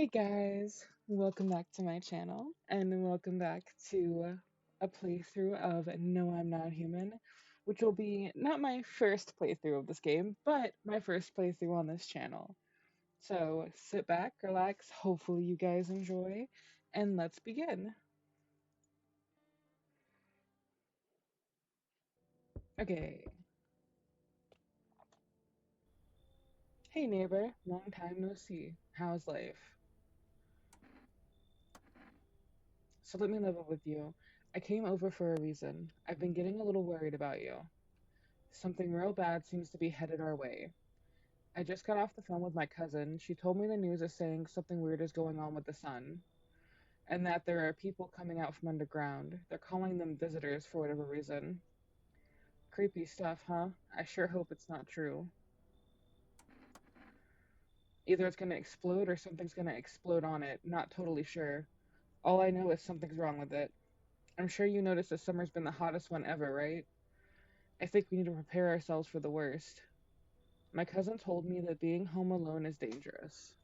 Hey guys, welcome back to my channel and welcome back to a playthrough of No I'm Not Human, which will be not my first playthrough of this game, but my first playthrough on this channel. So sit back, relax, hopefully you guys enjoy, and let's begin. Okay. Hey neighbor, long time no see. How's life? So let me level with you. I came over for a reason. I've been getting a little worried about you. Something real bad seems to be headed our way. I just got off the phone with my cousin. She told me the news is saying something weird is going on with the sun, and that there are people coming out from underground. They're calling them visitors for whatever reason. Creepy stuff, huh? I sure hope it's not true. Either it's gonna explode or something's gonna explode on it. Not totally sure. All I know is something's wrong with it. I'm sure you noticed this summer's been the hottest one ever, right? I think we need to prepare ourselves for the worst. My cousin told me that being home alone is dangerous.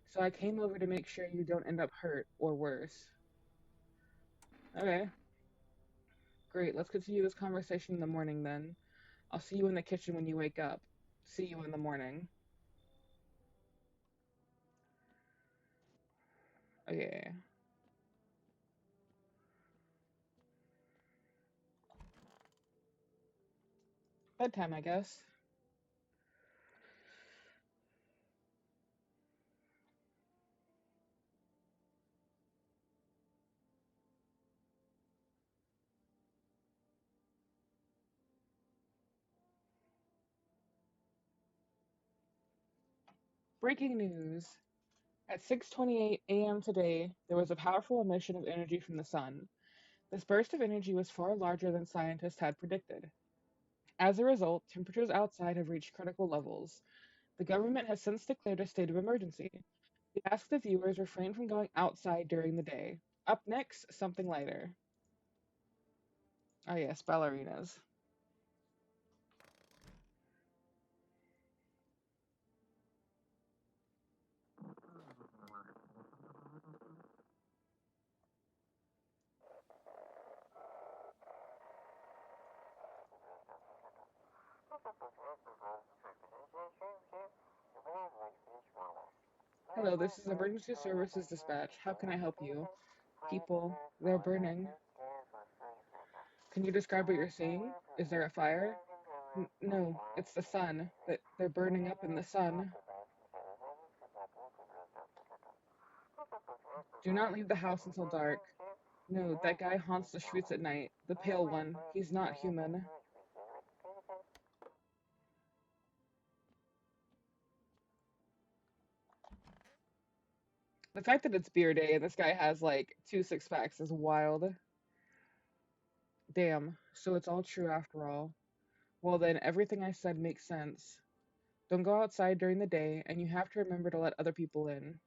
So I came over to make sure you don't end up hurt or worse. Okay, great. Let's continue this conversation in the morning then. I'll see you in the kitchen when you wake up. See you in the morning. Okay. Bedtime, I guess. Breaking news. At 6:28 a.m. today, there was a powerful emission of energy from the sun. This burst of energy was far larger than scientists had predicted. As a result, temperatures outside have reached critical levels. The government has since declared a state of emergency. We ask the viewers refrain from going outside during the day. Up next, something lighter. Oh yes, ballerinas. Hello, this is Emergency Services Dispatch. How can I help you? People, they're burning. Can you describe what you're seeing? Is there a fire? No, it's the sun. They're burning up in the sun. Do not leave the house until dark. No, that guy haunts the streets at night. The pale one. He's not human. The fact that it's beer day and this guy has like two six packs is wild. Damn, so it's all true after all. Well, then everything I said makes sense. Don't go outside during the day, and you have to remember to let other people in.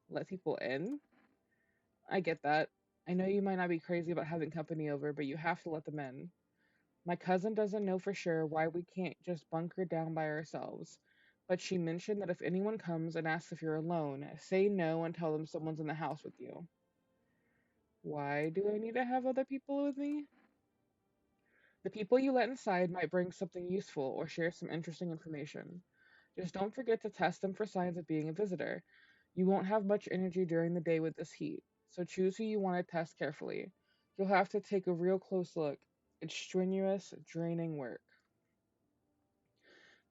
Let people in? I get that. I know you might not be crazy about having company over, but you have to let them in. My cousin doesn't know for sure why we can't just bunker down by ourselves, but she mentioned that if anyone comes and asks if you're alone, say no and tell them someone's in the house with you. Why do I need to have other people with me? The people you let inside might bring something useful or share some interesting information. Just don't forget to test them for signs of being a visitor. You won't have much energy during the day with this heat, so choose who you want to test carefully. You'll have to take a real close look. It's strenuous, draining work.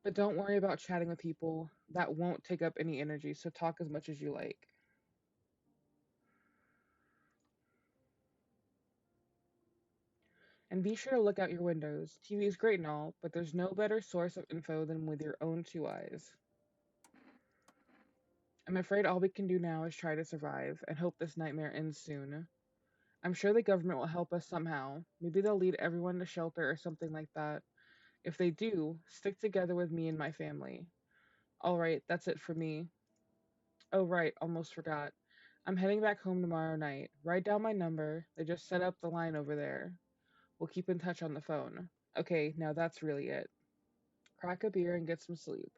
But don't worry about chatting with people. That won't take up any energy, so talk as much as you like. And be sure to look out your windows. TV is great and all, but there's no better source of info than with your own two eyes. I'm afraid all we can do now is try to survive and hope this nightmare ends soon. I'm sure the government will help us somehow. Maybe they'll lead everyone to shelter or something like that. If they do, stick together with me and my family. Alright, that's it for me. Oh, right, almost forgot. I'm heading back home tomorrow night. Write down my number. They just set up the line over there. We'll keep in touch on the phone. Okay, now that's really it. Crack a beer and get some sleep.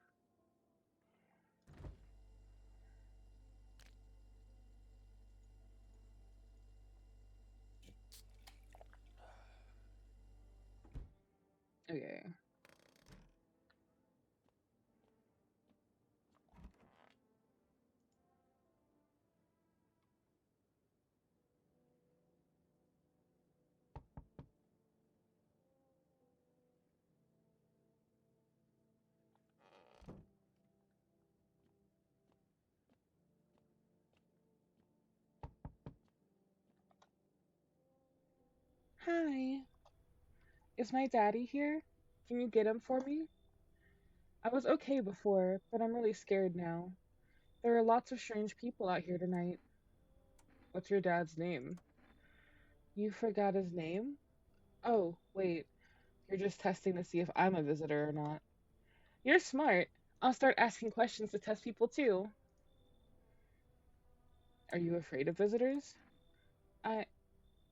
Okay. Hi. Is my daddy here? Can you get him for me? I was okay before, but I'm really scared now. There are lots of strange people out here tonight. What's your dad's name? You forgot his name? Oh, wait. You're just testing to see if I'm a visitor or not. You're smart. I'll start asking questions to test people too. Are you afraid of visitors? I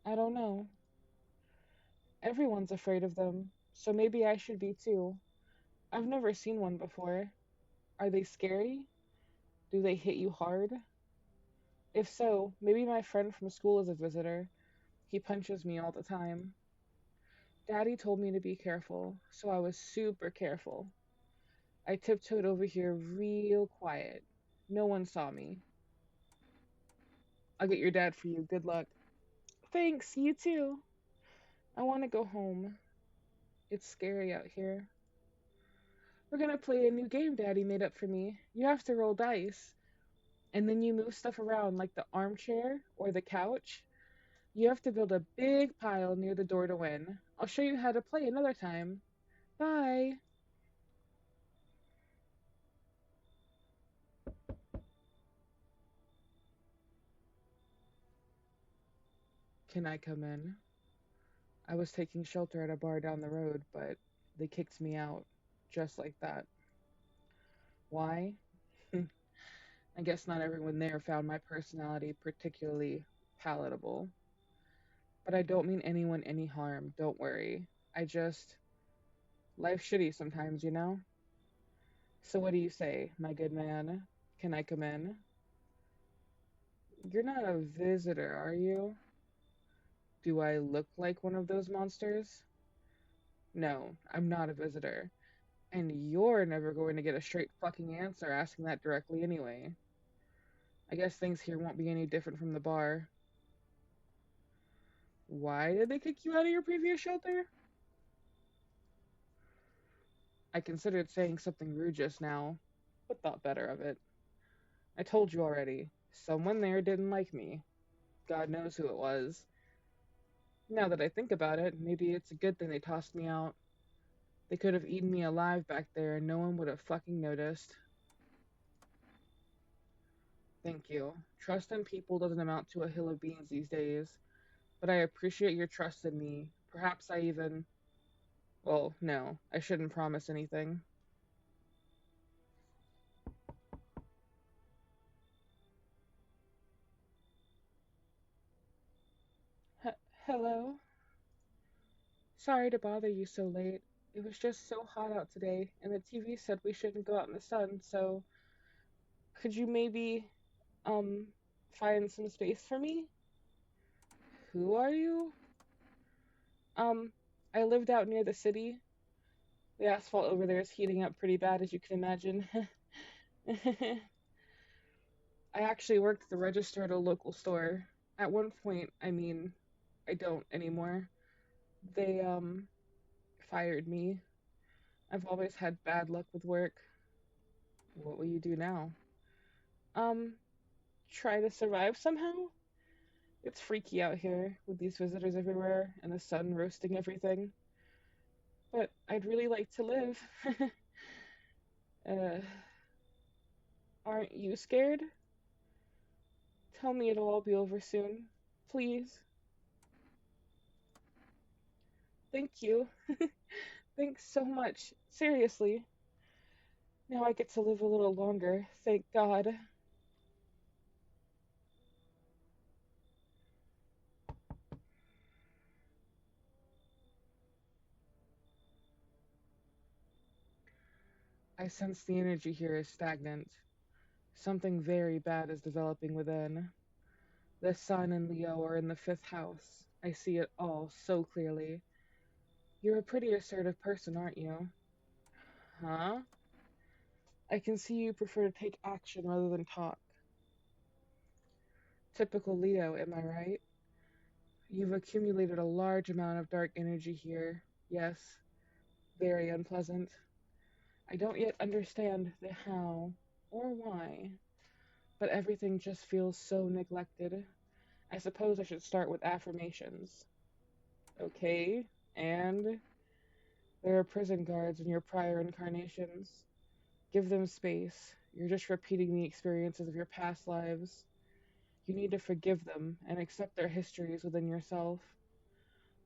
I don't know. Everyone's afraid of them, so maybe I should be too. I've never seen one before. Are they scary? Do they hit you hard? If so, maybe my friend from school is a visitor. He punches me all the time. Daddy told me to be careful, so I was super careful. I tiptoed over here real quiet. No one saw me. I'll get your dad for you. Good luck. Thanks, you too. I want to go home. It's scary out here. We're gonna play a new game Daddy made up for me. You have to roll dice, and then you move stuff around like the armchair or the couch. You have to build a big pile near the door to win. I'll show you how to play another time. Bye. Can I come in? I was taking shelter at a bar down the road, but they kicked me out. Just like that. Why? I guess not everyone there found my personality particularly palatable. But I don't mean anyone any harm, don't worry. I just. Life's shitty sometimes, you know? So what do you say, my good man? Can I come in? You're not a visitor, are you? Do I look like one of those monsters? No, I'm not a visitor. And you're never going to get a straight fucking answer asking that directly anyway. I guess things here won't be any different from the bar. Why did they kick you out of your previous shelter? I considered saying something rude just now, but thought better of it. I told you already. Someone there didn't like me. God knows who it was. Now that I think about it, maybe it's a good thing they tossed me out. They could have eaten me alive back there and no one would have fucking noticed. Thank you. Trust in people doesn't amount to a hill of beans these days, but I appreciate your trust in me. Perhaps I even. Well, no, I shouldn't promise anything. H- Hello? Sorry to bother you so late. It was just so hot out today, and the TV said we shouldn't go out in the sun, so could you maybe, um, find some space for me? Who are you? Um, I lived out near the city. The asphalt over there is heating up pretty bad, as you can imagine. I actually worked the register at a local store. At one point, I mean, I don't anymore. They, fired me. I've always had bad luck with work. What will you do now? Um, try to survive somehow? It's freaky out here with these visitors everywhere and the sun roasting everything. But I'd really like to live. uh, aren't you scared? Tell me it'll all be over soon. Please. Thank you. Thanks so much. Seriously. Now I get to live a little longer. Thank God. I sense the energy here is stagnant. Something very bad is developing within. The sun and Leo are in the fifth house. I see it all so clearly. You're a pretty assertive person, aren't you? Huh? I can see you prefer to take action rather than talk. Typical Leo, am I right? You've accumulated a large amount of dark energy here. Yes, very unpleasant. I don't yet understand the how or why, but everything just feels so neglected. I suppose I should start with affirmations. Okay, and there are prison guards in your prior incarnations. Give them space. You're just repeating the experiences of your past lives. You need to forgive them and accept their histories within yourself.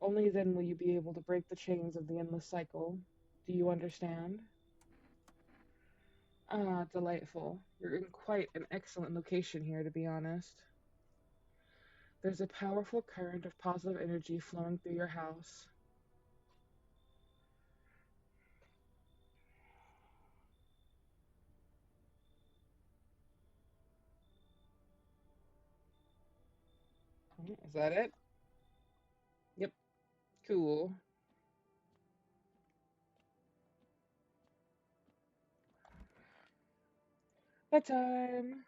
Only then will you be able to break the chains of the endless cycle. Do you understand? Ah, delightful. You're in quite an excellent location here, to be honest. There's a powerful current of positive energy flowing through your house. Is that it? Yep. Cool. Bedtime.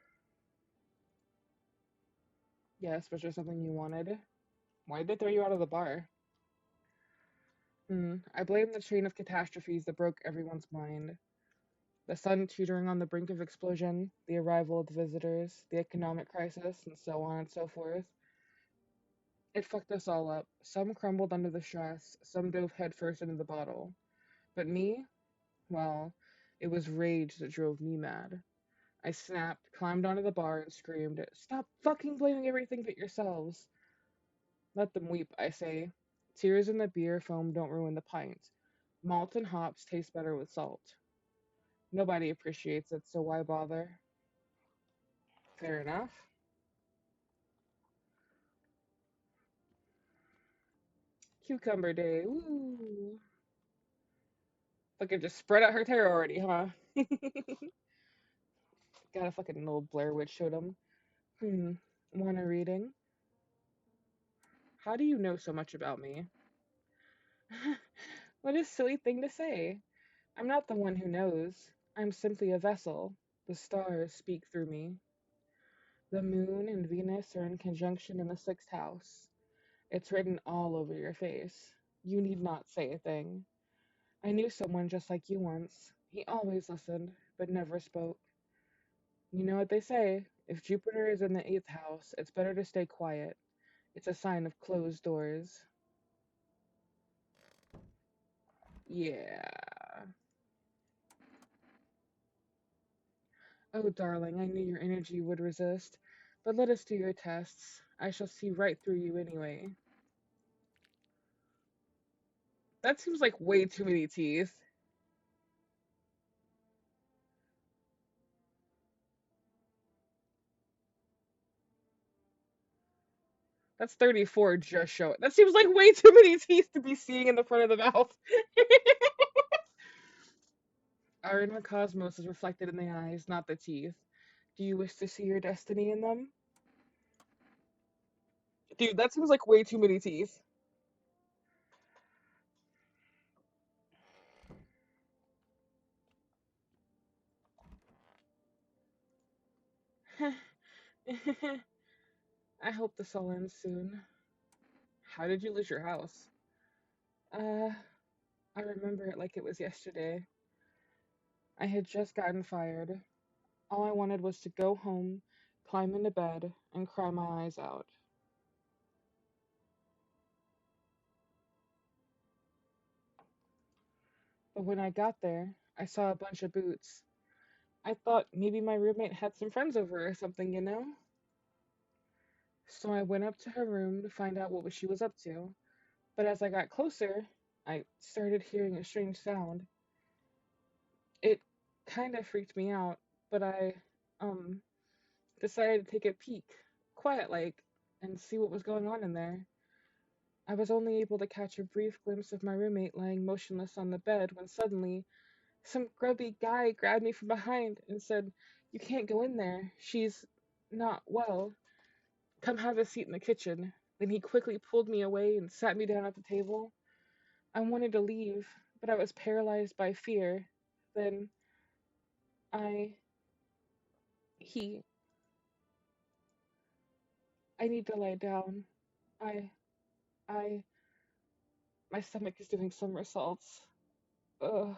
Yes, was there something you wanted? Why did they throw you out of the bar? I blame the chain of catastrophes that broke everyone's mind. The sun teetering on the brink of explosion, the arrival of the visitors, the economic crisis, and so on and so forth. It fucked us all up. Some crumbled under the stress, some dove headfirst into the bottle. But me? Well, it was rage that drove me mad. I snapped, climbed onto the bar, and screamed, "Stop fucking blaming everything but yourselves!" Let them weep, I say. Tears in the beer foam don't ruin the pint. Malt and hops taste better with salt. Nobody appreciates it, so why bother? Fair enough. Cucumber day. Woo! Fucking just spread out her terror already, huh? Got a fucking little Blair Witch totem. Hmm. Want a reading? How do you know so much about me? What a silly thing to say. I'm not the one who knows. I'm simply a vessel. The stars speak through me. The moon and Venus are in conjunction in the sixth house. It's written all over your face. You need not say a thing. I knew someone just like you once. He always listened, but never spoke. You know what they say? If Jupiter is in the eighth house, it's better to stay quiet. It's a sign of closed doors. Yeah. Oh, darling, I knew your energy would resist. But let us do your tests. I shall see right through you anyway. That seems like way too many teeth. That's 34 just show it. That seems like way too many teeth to be seeing in the front of the mouth. Our inner cosmos is reflected in the eyes, not the teeth. Do you wish to see your destiny in them? Dude, that seems like way too many teeth. I hope this all ends soon. How did you lose your house? Uh, I remember it like it was yesterday. I had just gotten fired. All I wanted was to go home, climb into bed, and cry my eyes out. But when I got there, I saw a bunch of boots. I thought maybe my roommate had some friends over or something, you know? So I went up to her room to find out what she was up to. But as I got closer, I started hearing a strange sound. It kind of freaked me out, but I um decided to take a peek, quiet like, and see what was going on in there. I was only able to catch a brief glimpse of my roommate lying motionless on the bed when suddenly some grubby guy grabbed me from behind and said, "You can't go in there. She's not well. Come have a seat in the kitchen." Then he quickly pulled me away and sat me down at the table. I wanted to leave, but I was paralyzed by fear. Then I, he, I need to lie down. I, I, my stomach is doing somersaults. Ugh.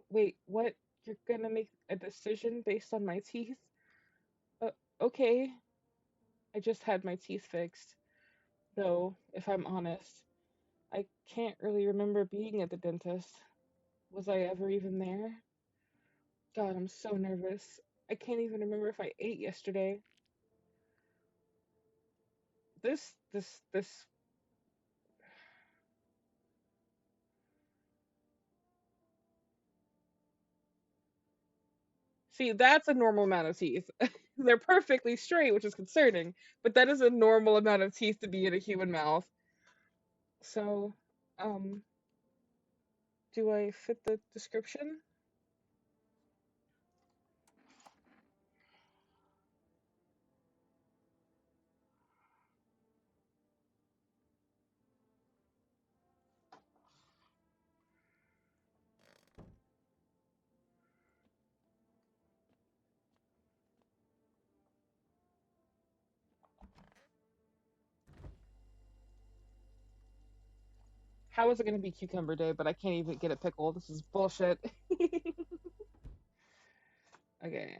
Wait, what? You're gonna make a decision based on my teeth? Uh, okay. I just had my teeth fixed. Though, if I'm honest, I can't really remember being at the dentist. Was I ever even there? God, I'm so nervous. I can't even remember if I ate yesterday. This. See, that's a normal amount of teeth. They're perfectly straight, which is concerning, but that is a normal amount of teeth to be in a human mouth. So, um, do I fit the description? How is it going to be cucumber day, but I can't even get a pickle? This is bullshit. Okay,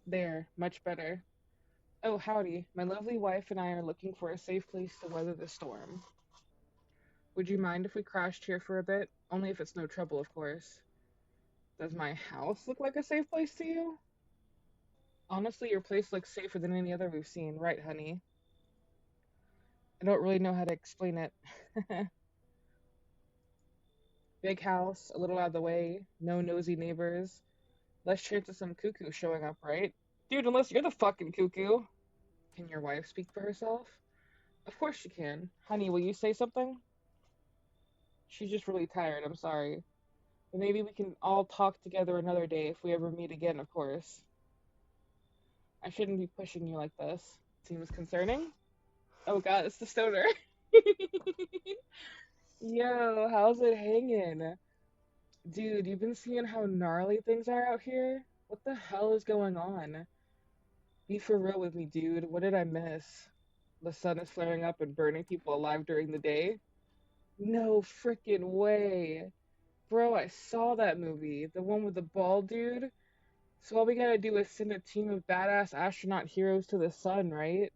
there, much better. Oh, howdy. My lovely wife and I are looking for a safe place to weather the storm. Would you mind if we crashed here for a bit? Only if it's no trouble, of course. Does my house look like a safe place to you? Honestly, your place looks safer than any other we've seen, right, honey? I don't really know how to explain it. Big house, a little out of the way, no nosy neighbors, less chance of some cuckoo showing up, right? Dude, unless you're the fucking cuckoo. Can your wife speak for herself? Of course she can. Honey, will you say something? She's just really tired, I'm sorry. But maybe we can all talk together another day if we ever meet again, of course. I shouldn't be pushing you like this. Seems concerning? Oh god, it's the stoner. Yo, how's it hanging? Dude, you've been seeing how gnarly things are out here? What the hell is going on? Be for real with me, dude. What did I miss? The sun is flaring up and burning people alive during the day? No freaking way. Bro, I saw that movie. The one with the bald dude. So all we gotta do is send a team of badass astronaut heroes to the sun, right?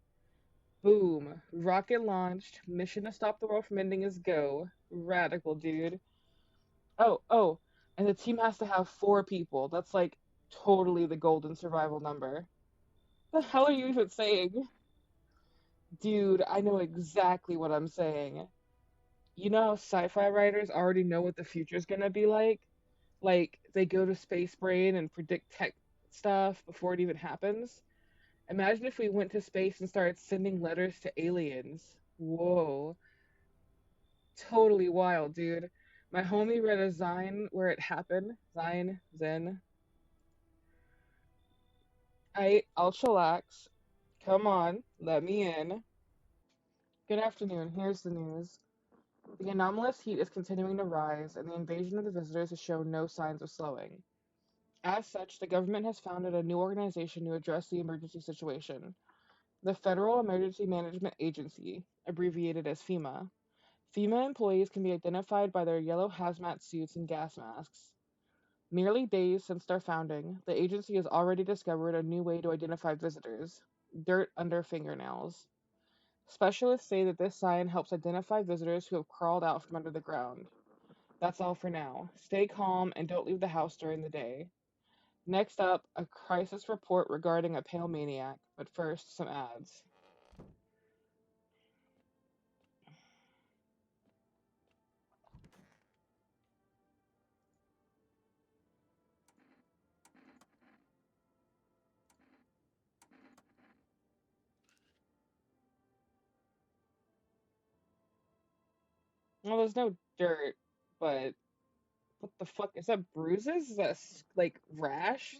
Boom. Rocket launched. Mission to stop the world from ending is go. Radical, dude. Oh. And the team has to have 4 people. That's like totally the golden survival number. The hell are you even saying? Dude, I know exactly what I'm saying. You know how sci-fi writers already know what the future's gonna be like? Like, they go to Space Brain and predict tech stuff before it even happens? Imagine if we went to space and started sending letters to aliens. Whoa. Totally wild, dude. My homie read a zine where it happened. Zine, Zen. I'll chillax. Come on, let me in. Good afternoon. Here's the news. The anomalous heat is continuing to rise, and the invasion of the visitors has shown no signs of slowing. As such, the government has founded a new organization to address the emergency situation, the Federal Emergency Management Agency, abbreviated as FEMA. FEMA employees can be identified by their yellow hazmat suits and gas masks. Merely days since their founding, the agency has already discovered a new way to identify visitors: dirt under fingernails. Specialists say that this sign helps identify visitors who have crawled out from under the ground. That's all for now. Stay calm and don't leave the house during the day. Next up, a crisis report regarding a pale maniac. But first, some ads. Well, there's no dirt, but what the fuck? Is that bruises? Is that like rash?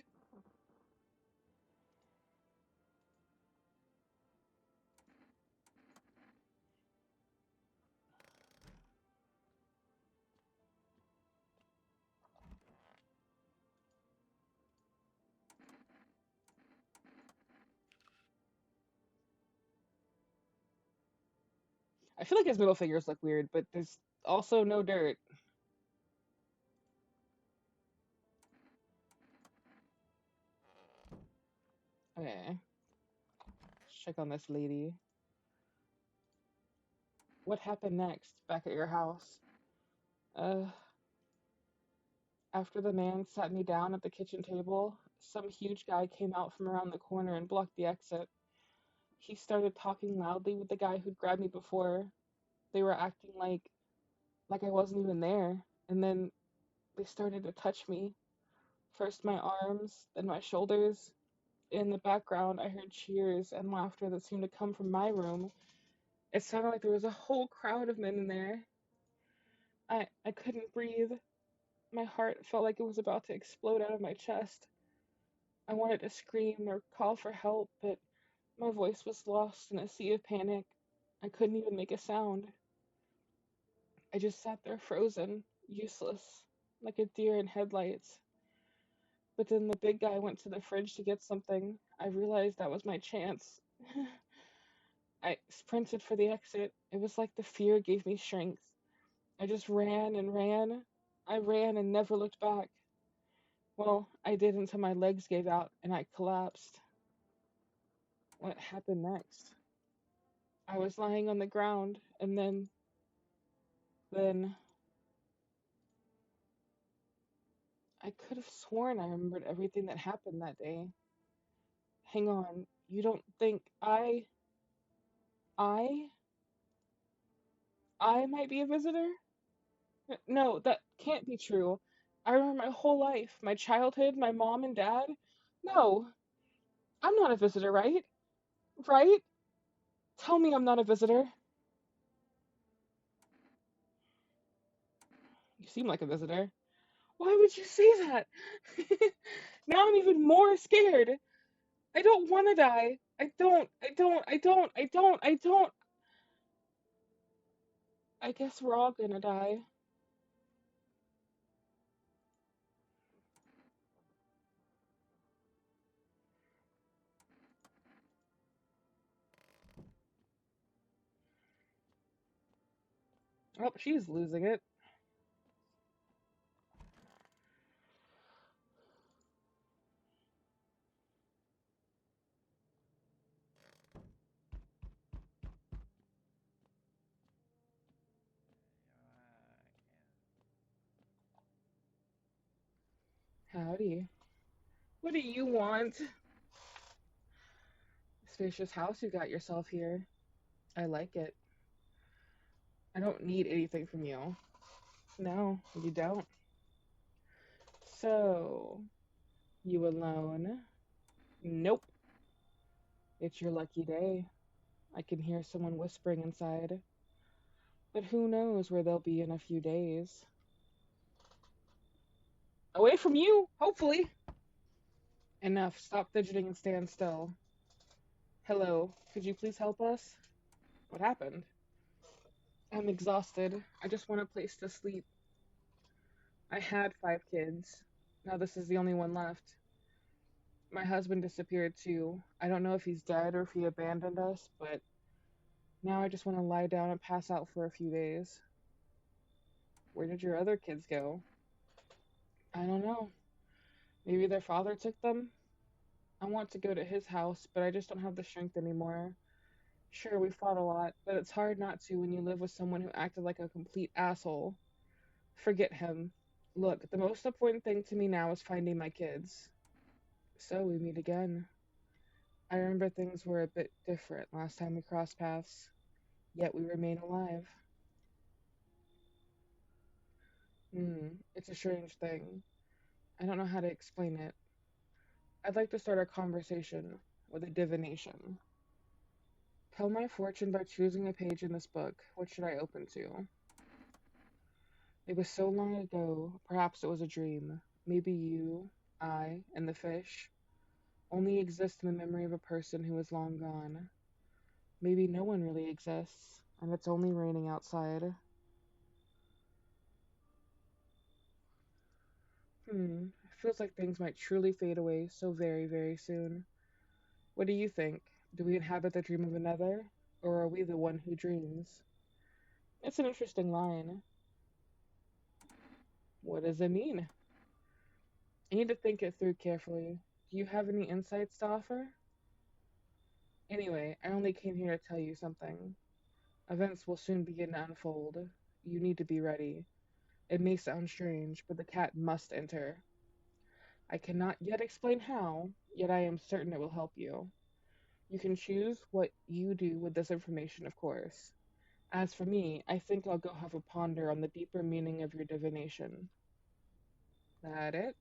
I feel like his middle fingers look weird, but there's also no dirt. Okay, let's check on this lady. What happened next back at your house? Uh, After the man sat me down at the kitchen table, some huge guy came out from around the corner and blocked the exit. He started talking loudly with the guy who'd grabbed me before. They were acting like I wasn't even there, and then they started to touch me. First my arms, then my shoulders. In the background, I heard cheers and laughter that seemed to come from my room. It sounded like there was a whole crowd of men in there. I couldn't breathe. My heart felt like it was about to explode out of my chest. I wanted to scream or call for help, but my voice was lost in a sea of panic. I couldn't even make a sound. I just sat there frozen, useless, like a deer in headlights. But then the big guy went to the fridge to get something. I realized that was my chance. I sprinted for the exit. It was like the fear gave me strength. I just ran and ran. I ran and never looked back. Well, I did until my legs gave out and I collapsed. What happened next? I was lying on the ground and then I could have sworn I remembered everything that happened that day. Hang on, you don't think I, I might be a visitor? No, that can't be true. I remember my whole life, my childhood, my mom and dad. No, I'm not a visitor, right? Right? Tell me I'm not a visitor. You seem like a visitor. Why would you say that? Now I'm even more scared. I don't want to die. I don't. I guess we're all gonna die. Oh, she's losing it. Howdy. What do you want? Spacious house you got yourself here. I like it. I don't need anything from you. No, you don't. So, you alone? Nope. It's your lucky day. I can hear someone whispering inside. But who knows where they'll be in a few days. Away from you, hopefully. Enough. Stop fidgeting and stand still. Hello. Could you please help us? What happened? I'm exhausted. I just want a place to sleep. I had 5 kids. Now this is the only one left. My husband disappeared too. I don't know if he's dead or if he abandoned us, but now I just want to lie down and pass out for a few days. Where did your other kids go? I don't know. Maybe their father took them? I want to go to his house, but I just don't have the strength anymore. Sure, we fought a lot, but it's hard not to when you live with someone who acted like a complete asshole. Forget him. Look, the most important thing to me now is finding my kids. So we meet again. I remember things were a bit different last time we crossed paths, yet we remain alive. It's a strange thing. I don't know how to explain it. I'd like to start our conversation with a divination. Tell my fortune by choosing a page in this book. What should I open to? It was so long ago, perhaps it was a dream. Maybe you, I, and the fish only exist in the memory of a person who is long gone. Maybe no one really exists, and it's only raining outside. It feels like things might truly fade away so very, very soon. What do you think? Do we inhabit the dream of another, or are we the one who dreams? It's an interesting line. What does it mean? I need to think it through carefully. Do you have any insights to offer? Anyway, I only came here to tell you something. Events will soon begin to unfold. You need to be ready. It may sound strange, but the cat must enter. I cannot yet explain how, yet I am certain it will help you. You can choose what you do with this information, of course. As for me, I think I'll go have a ponder on the deeper meaning of your divination. That it?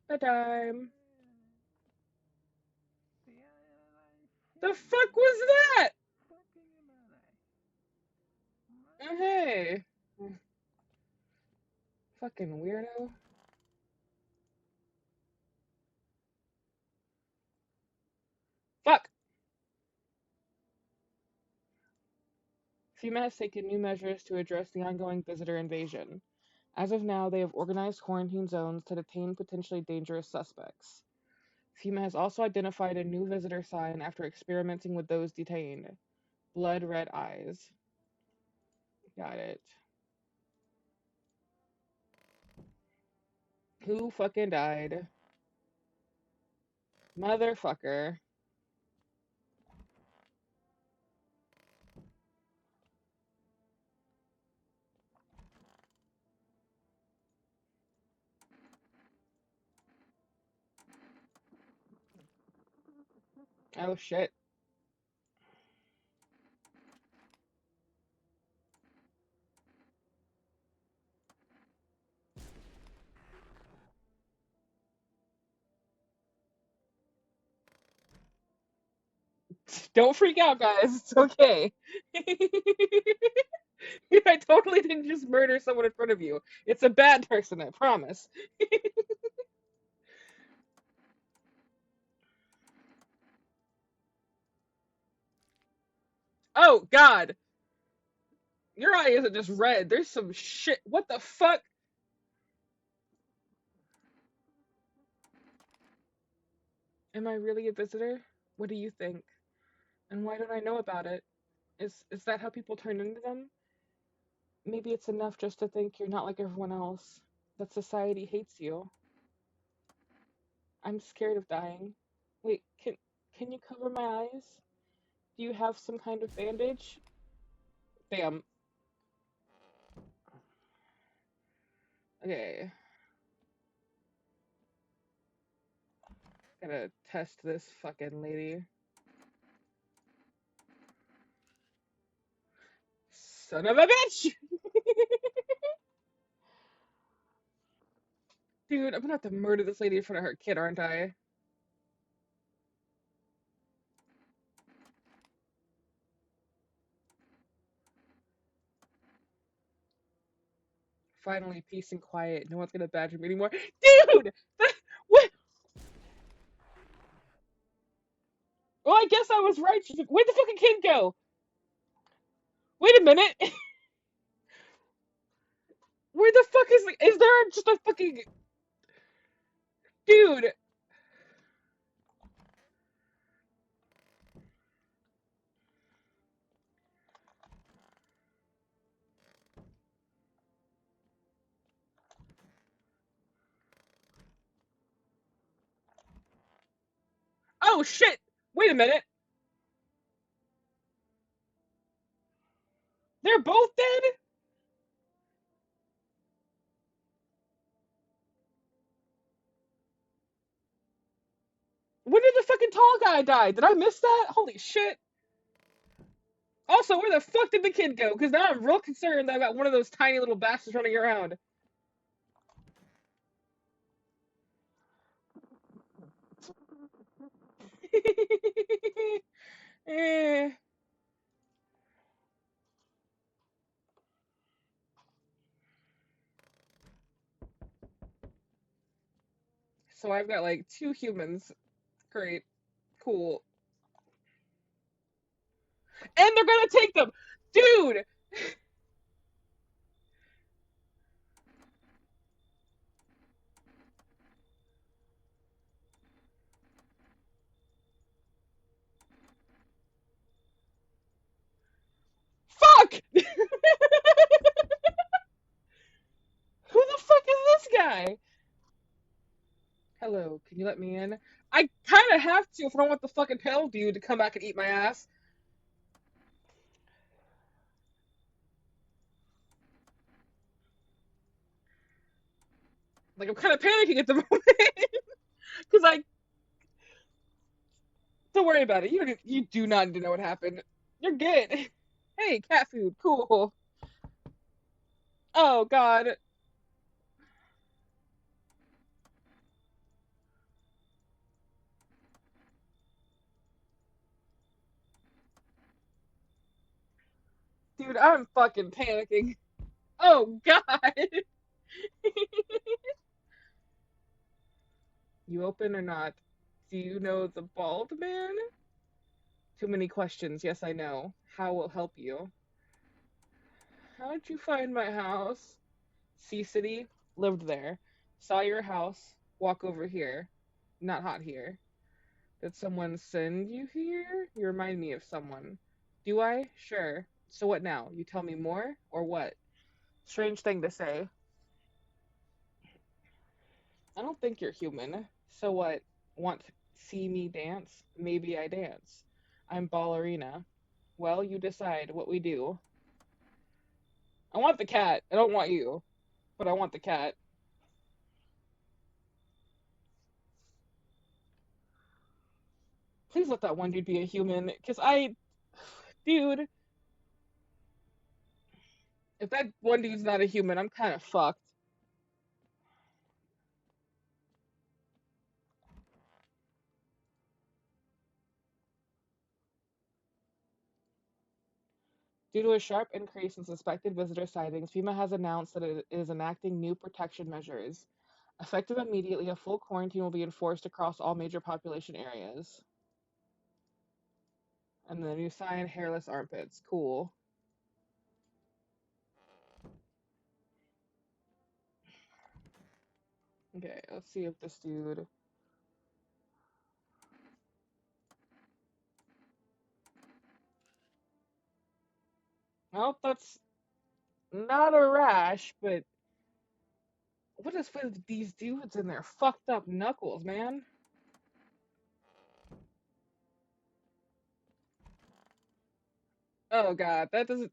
Bedtime. The fuck was that? Oh, hey. Fucking weirdo. Fuck! FEMA has taken new measures to address the ongoing visitor invasion. As of now, they have organized quarantine zones to detain potentially dangerous suspects. FEMA has also identified a new visitor sign after experimenting with those detained. Blood red eyes. Got it. Who fucking died? Motherfucker. Oh shit. Don't freak out, guys. It's okay. I totally didn't just murder someone in front of you. It's a bad person, I promise. Oh, God. Your eye isn't just red. There's some shit. What the fuck? Am I really a visitor? What do you think? And why don't I know about it? Is that how people turn into them? Maybe it's enough just to think you're not like everyone else. That society hates you. I'm scared of dying. Wait, can you cover my eyes? Do you have some kind of bandage? Damn. Okay. Gotta test this fucking lady. Son of a bitch! Dude, I'm gonna have to murder this lady in front of her kid, aren't I? Finally, peace and quiet. No one's gonna badger me anymore. Dude! What? Well, I guess I was right. Where'd the fucking kid go? Wait a minute. Where the fuck is there just a fucking dude? Oh shit! Wait a minute. They're both dead? tall guy died. Did I miss that? Holy shit. Also, where the fuck did the kid go? Because now I'm real concerned that I got one of those tiny little bastards running around. Eh. So I've got like 2 humans. Great. Cool. And they're gonna take them! Dude! Fuck! Who the fuck is this guy? Hello, can you let me in? I kinda have to if I don't want the fucking pale dude to come back and eat my ass. Like, I'm kinda panicking at the moment. Because I. Don't worry about it. You do not need to know what happened. You're good. Hey, cat food. Cool. Oh, God. Dude, I'm fucking panicking. Oh, God. You open or not? Do you know the bald man? Too many questions. Yes, I know. How will help you? How'd you find my house? Sea City. Lived there. Saw your house. Walk over here. Not hot here. Did someone send you here? You remind me of someone. Do I? Sure. So what now? You tell me more? Or what? Strange thing to say. I don't think you're human. So what? Want to see me dance? Maybe I dance. I'm ballerina. Well, you decide what we do. I want the cat. I don't want you, but I want the cat. Please let that one dude be a human, because dude, if that one dude's not a human, I'm kind of fucked. Due to a sharp increase in suspected visitor sightings, FEMA has announced that it is enacting new protection measures. Effective immediately, a full quarantine will be enforced across all major population areas. And the new sign, hairless armpits. Cool. Okay, let's see if this dude. Well, that's not a rash, but what is with these dudes and their fucked up knuckles, man? Oh god, that doesn't.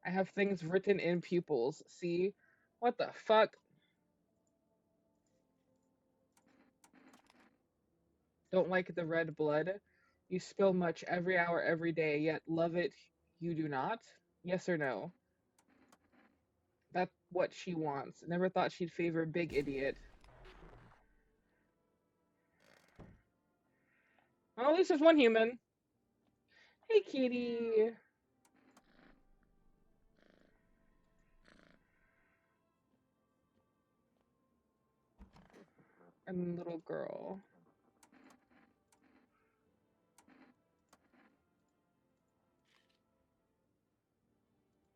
I have things written in pupils. See? What the fuck? Don't like the red blood. You spill much every hour, every day, yet love it you do not? Yes or no? That's what she wants. Never thought she'd favor big idiot. Well, at least there's one human. Hey, kitty. And little girl.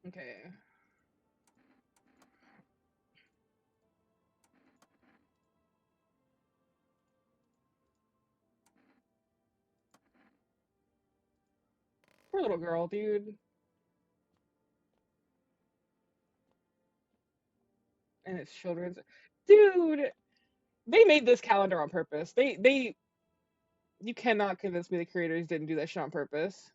Okay. Poor little girl, dude. And it's children's. Dude, they made this calendar on purpose. You cannot convince me the creators didn't do that shit on purpose.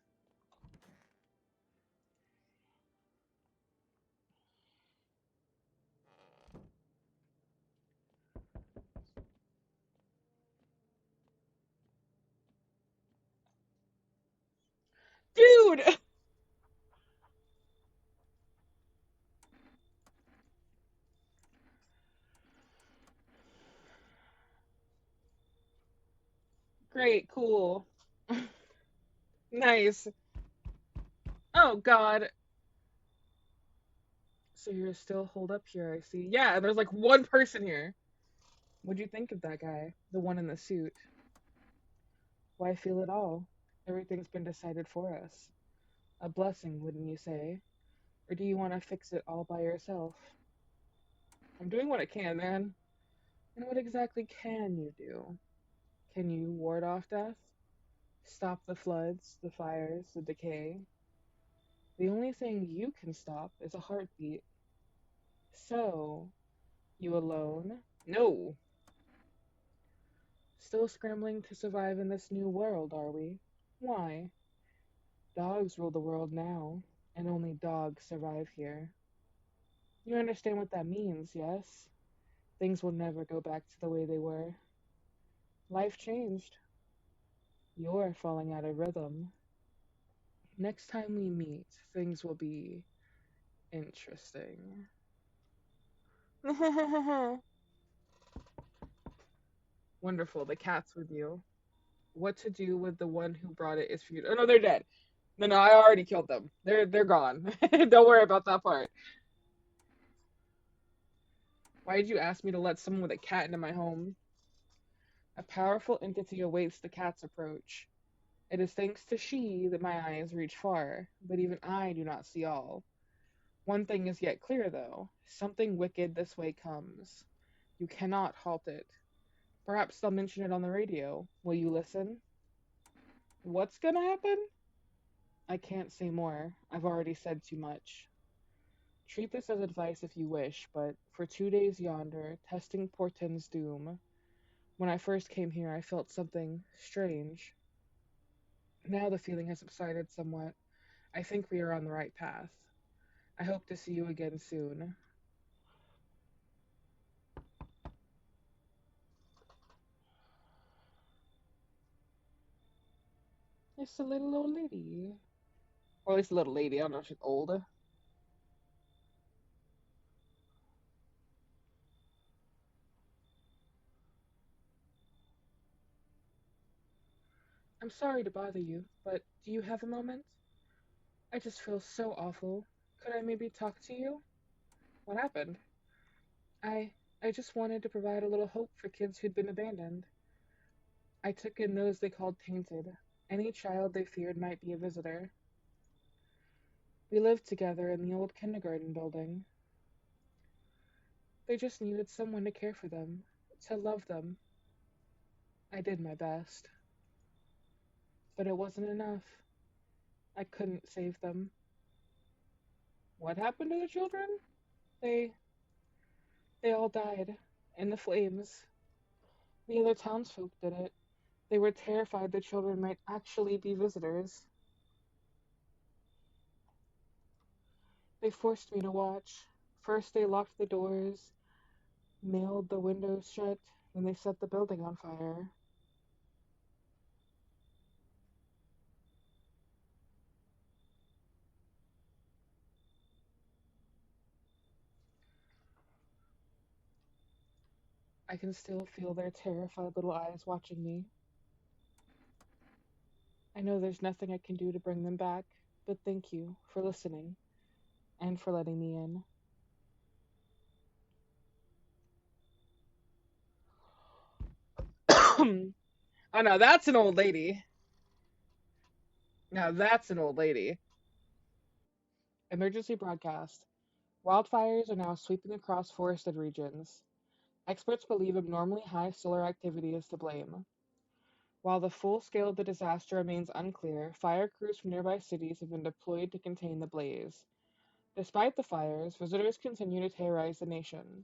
Great, cool. Nice. Oh God. So you're still holed up here, I see. Yeah, there's like one person here. What'd you think of that guy? The one in the suit. Why feel it all? Everything's been decided for us. A blessing, wouldn't you say? Or do you want to fix it all by yourself? I'm doing what I can, man. And what exactly can you do? Can you ward off death? Stop the floods, the fires, the decay? The only thing you can stop is a heartbeat. So, you alone? No! Still scrambling to survive in this new world, are we? Why? Dogs rule the world now, and only dogs survive here. You understand what that means, yes? Things will never go back to the way they were. Life changed. You're falling out of rhythm. Next time we meet, things will be interesting. Wonderful, the cat's with you. What to do with the one who brought it is for you. Oh no, they're dead. No, no, I already killed them. They're gone. Don't worry about that part. Why did you ask me to let someone with a cat into my home? A powerful entity awaits the cat's approach. It is thanks to she that my eyes reach far, but even I do not see all. One thing is yet clear, though. Something wicked this way comes. You cannot halt it. Perhaps they'll mention it on the radio. Will you listen? What's gonna happen? I can't say more. I've already said too much. Treat this as advice if you wish, but for 2 days yonder, testing portends doom. When I first came here, I felt something strange. Now the feeling has subsided somewhat. I think we are on the right path. I hope to see you again soon. It's a little old lady. Or at least a little lady. I don't know if she's old. I'm sorry to bother you, but do you have a moment? I just feel so awful. Could I maybe talk to you? What happened? I I just wanted to provide a little hope for kids who'd been abandoned. I took in those they called tainted. Any child they feared might be a visitor. We lived together in the old kindergarten building. They just needed someone to care for them, to love them. I did my best. But it wasn't enough. I couldn't save them. What happened to the children? They they all died in the flames. The other townsfolk did it. They were terrified the children might actually be visitors. They forced me to watch. First they locked the doors, nailed the windows shut, then they set the building on fire. I can still feel their terrified little eyes watching me. I know there's nothing I can do to bring them back, but thank you for listening and for letting me in. Oh no, that's an old lady. Now that's an old lady. Emergency broadcast. Wildfires are now sweeping across forested regions. Experts believe abnormally high solar activity is to blame. While the full scale of the disaster remains unclear, fire crews from nearby cities have been deployed to contain the blaze. Despite the fires, visitors continue to terrorize the nation.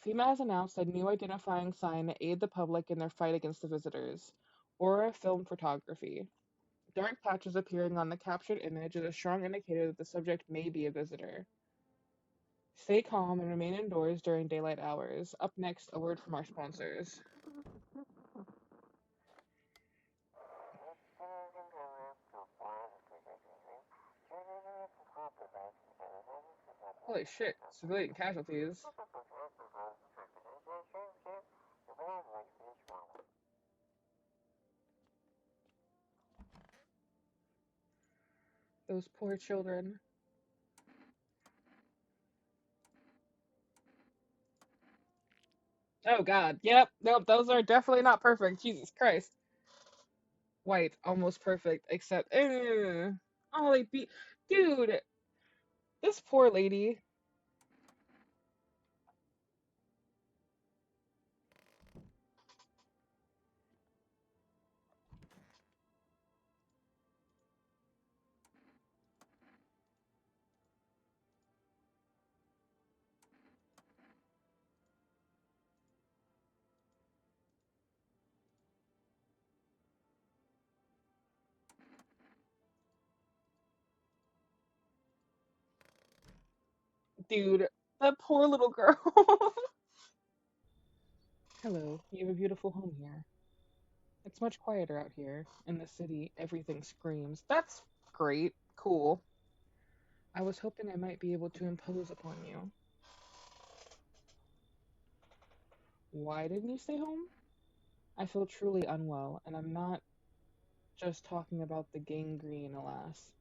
FEMA has announced a new identifying sign to aid the public in their fight against the visitors. Aura film photography. Dark patches appearing on the captured image is a strong indicator that the subject may be a visitor. Stay calm and remain indoors during daylight hours. Up next, a word from our sponsors. Holy shit, civilian casualties. Those poor children. Oh God. Yep. Nope. Those are definitely not perfect. Jesus Christ. White, almost perfect, except oh, they beat, dude. This poor lady, dude. That poor little girl. Hello, you have a beautiful home here. It's much quieter out here. In the city, everything screams. That's great. Cool. I was hoping I might be able to impose upon you. Why didn't you stay home? I feel truly unwell, and I'm not just talking about the gangrene, alas.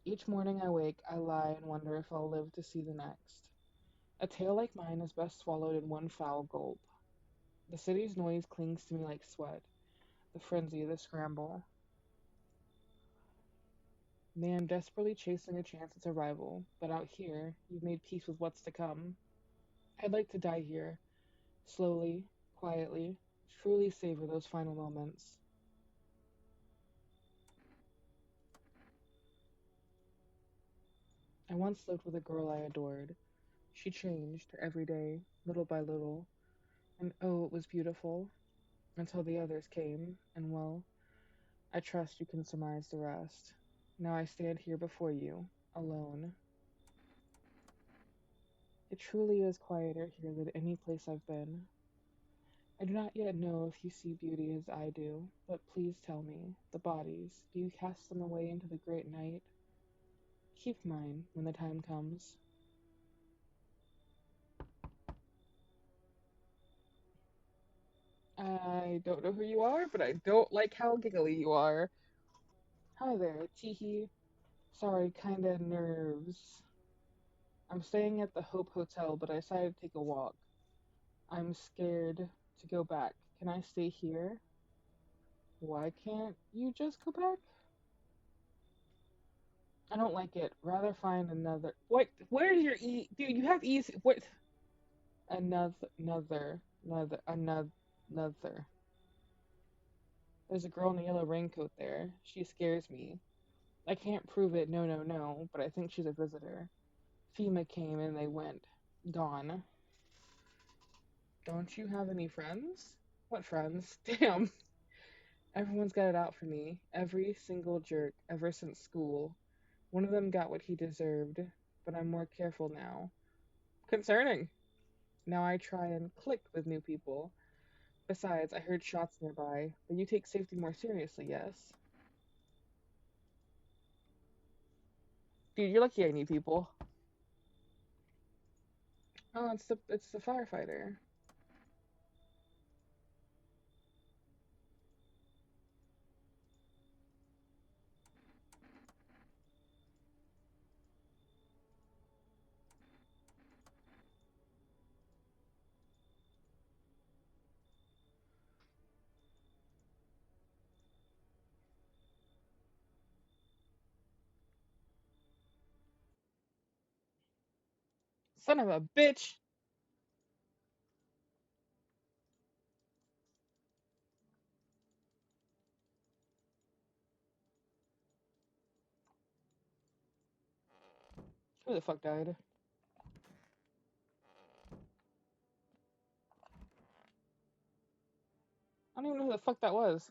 Each morning I wake, I lie and wonder if I'll live to see the next. A tale like mine is best swallowed in one foul gulp. The city's noise clings to me like sweat, the frenzy, the scramble. Man desperately chasing a chance at survival, but out here, you've made peace with what's to come. I'd like to die here, slowly, quietly, truly savor those final moments. I once lived with a girl I adored. She changed every day, little by little, and oh, it was beautiful, until the others came, and well, I trust you can surmise the rest. Now I stand here before you, alone. It truly is quieter here than any place I've been. I do not yet know if you see beauty as I do, but please tell me, the bodies, do you cast them away into the great night? Keep mine when the time comes. I don't know who you are, but I don't like how giggly you are. Hi there, teehee. Sorry, kinda nerves. I'm staying at the Hope Hotel, but I decided to take a walk. I'm scared to go back. Can I stay here? Why can't you just go back? I don't like it. Rather find another. What? Where's your E? Dude, you have E's. What? Another. There's a girl in a yellow raincoat there. She scares me. I can't prove it, no, no, no, but I think she's a visitor. FEMA came and they went. Gone. Don't you have any friends? What friends? Damn. Everyone's got it out for me. Every single jerk, ever since school. One of them got what he deserved, but I'm more careful now. Concerning. Now I try and click with new people. Besides, I heard shots nearby, but you take safety more seriously, yes? Dude, you're lucky I need people. Oh, it's the firefighter. Son of a bitch! Who the fuck died? I don't even know who the fuck that was.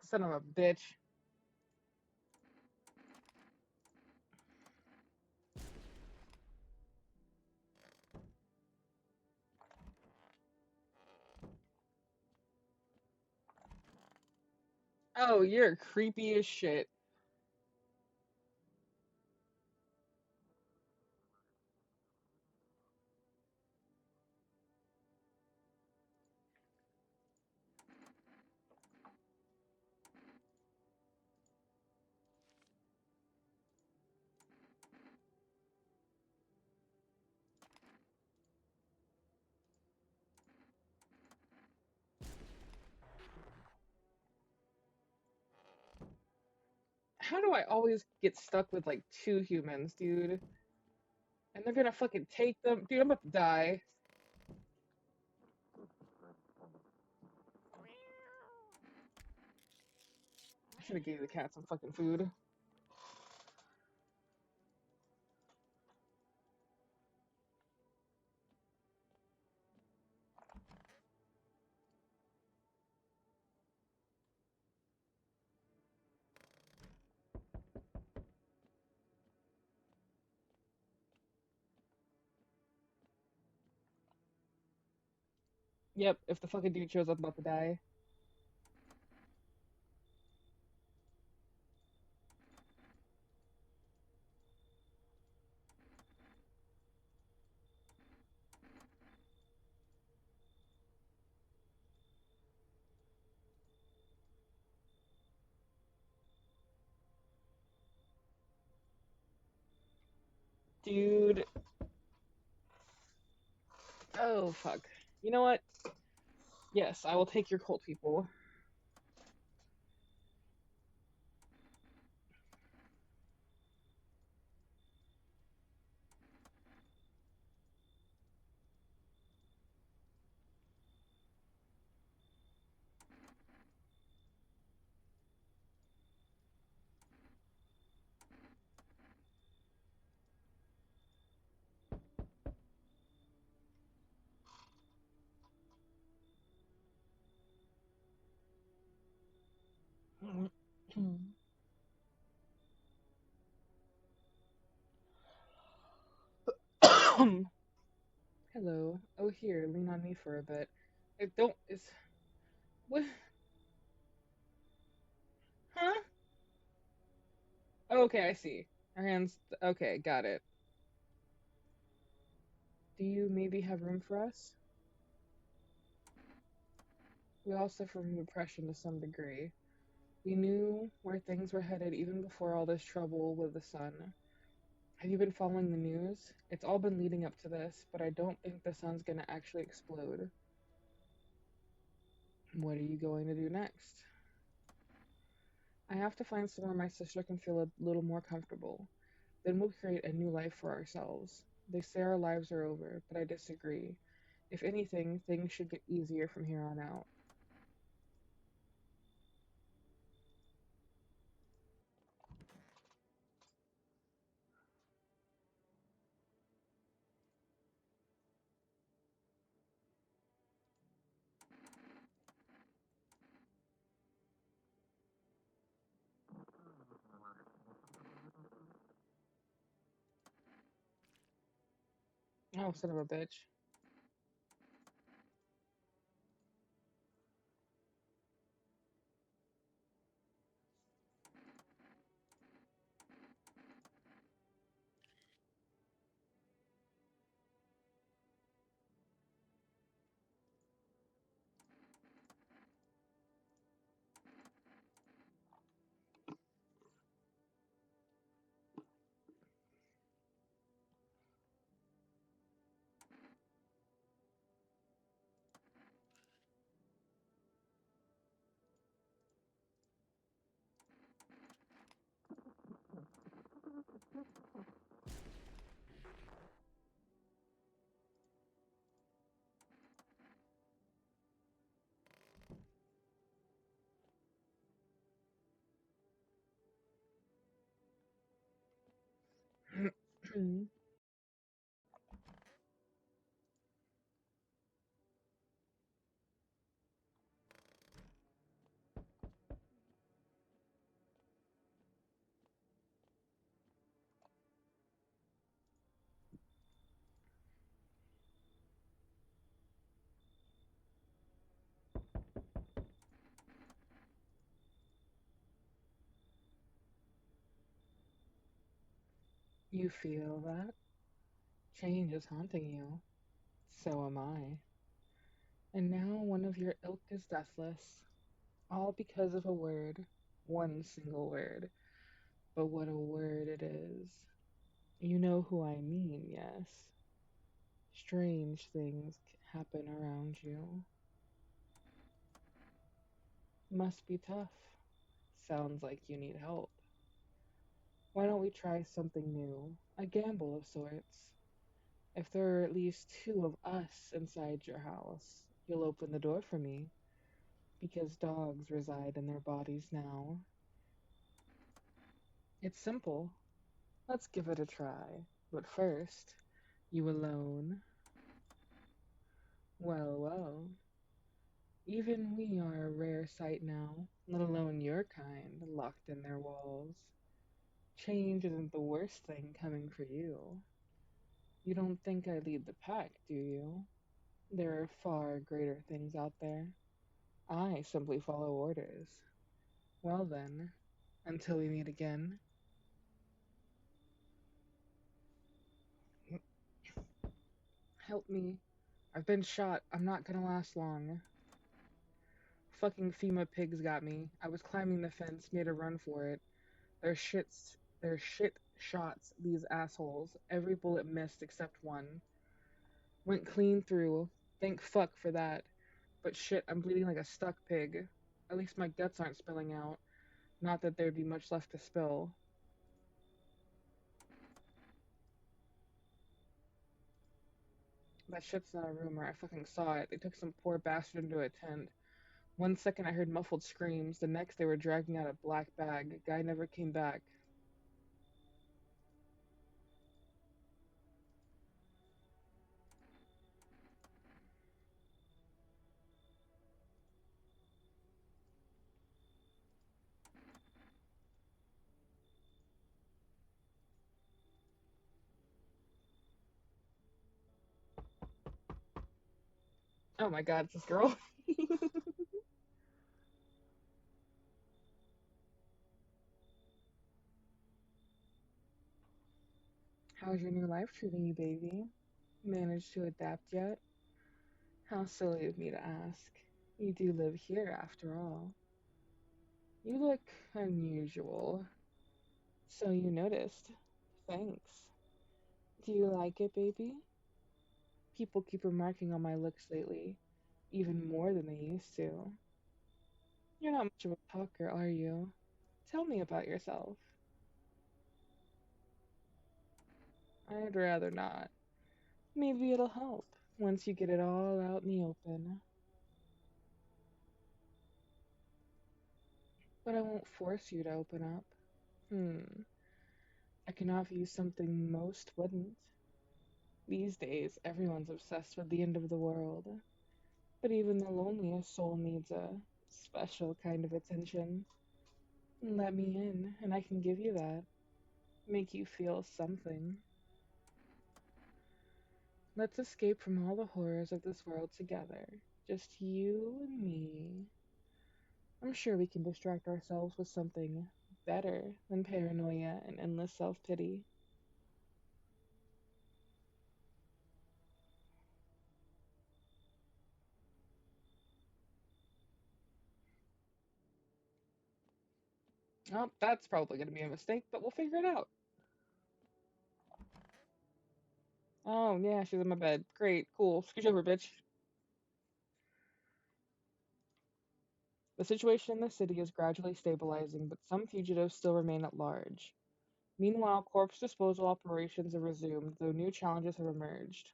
Son of a bitch. Oh, you're creepy as shit. How do I always get stuck with like two humans, dude? And they're gonna fucking take them. Dude, I'm about to die. I should have gave the cat some fucking food. Yep, if the fucking dude shows up, I'm about to die. Dude. Oh, fuck. You know what? Yes, I will take your cult people. Hello. Oh, here, lean on me for a bit. It don't. Is. What? Huh? Okay, I see. Her hands. Okay, got it. Do you maybe have room for us? We all suffer from depression to some degree. We knew where things were headed even before all this trouble with the sun. Have you been following the news? It's all been leading up to this, but I don't think the sun's gonna actually explode. What are you going to do next? I have to find somewhere my sister can feel a little more comfortable. Then we'll create a new life for ourselves. They say our lives are over, but I disagree. If anything, things should get easier from here on out. Oh, son of a bitch. You feel that? Change is haunting you. So am I. And now one of your ilk is deathless, all because of a word. One single word. But what a word it is. You know who I mean, yes. Strange things happen around you. Must be tough. Sounds like you need help. Why don't we try something new? A gamble of sorts. If there are at least two of us inside your house, you'll open the door for me, because dogs reside in their bodies now. It's simple. Let's give it a try. But first, you alone? Well, well. Even we are a rare sight now, let alone your kind, locked in their walls. Change isn't the worst thing coming for you. You don't think I lead the pack, do you? There are far greater things out there. I simply follow orders. Well then, until we meet again. Help me. I've been shot. I'm not gonna last long. Fucking FEMA pigs got me. I was climbing the fence, made a run for it. They're shit shots, these assholes. Every bullet missed except one. Went clean through. Thank fuck for that. But shit, I'm bleeding like a stuck pig. At least my guts aren't spilling out. Not that there'd be much left to spill. That shit's not a rumor. I fucking saw it. They took some poor bastard into a tent. One second I heard muffled screams. The next they were dragging out a black bag. Guy never came back. Oh my god, it's this girl. How's your new life treating you, baby? Managed to adapt yet? How silly of me to ask. You do live here, after all. You look unusual. So you noticed. Thanks. Do you like it, baby? People keep remarking on my looks lately, even more than they used to. You're not much of a talker, are you? Tell me about yourself. I'd rather not. Maybe it'll help once you get it all out in the open. But I won't force you to open up. Hmm. I can offer you something most wouldn't. These days, everyone's obsessed with the end of the world. But even the loneliest soul needs a special kind of attention. Let me in, and I can give you that. Make you feel something. Let's escape from all the horrors of this world together. Just you and me. I'm sure we can distract ourselves with something better than paranoia and endless self pity. Oh, that's probably going to be a mistake, but we'll figure it out. Oh, yeah, she's in my bed. Great, cool. Scooch over, bitch. The situation in the city is gradually stabilizing, but some fugitives still remain at large. Meanwhile, corpse disposal operations have resumed, though new challenges have emerged.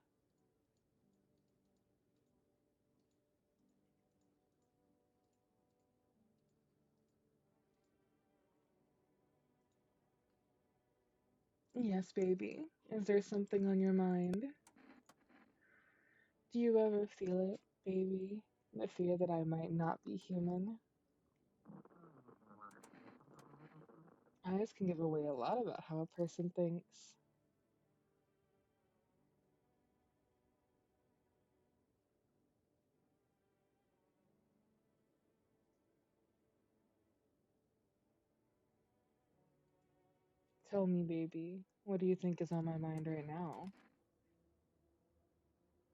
Yes, baby. Is there something on your mind? Do you ever feel it, baby? The fear that I might not be human? Eyes can give away a lot about how a person thinks. Tell me, baby, what do you think is on my mind right now?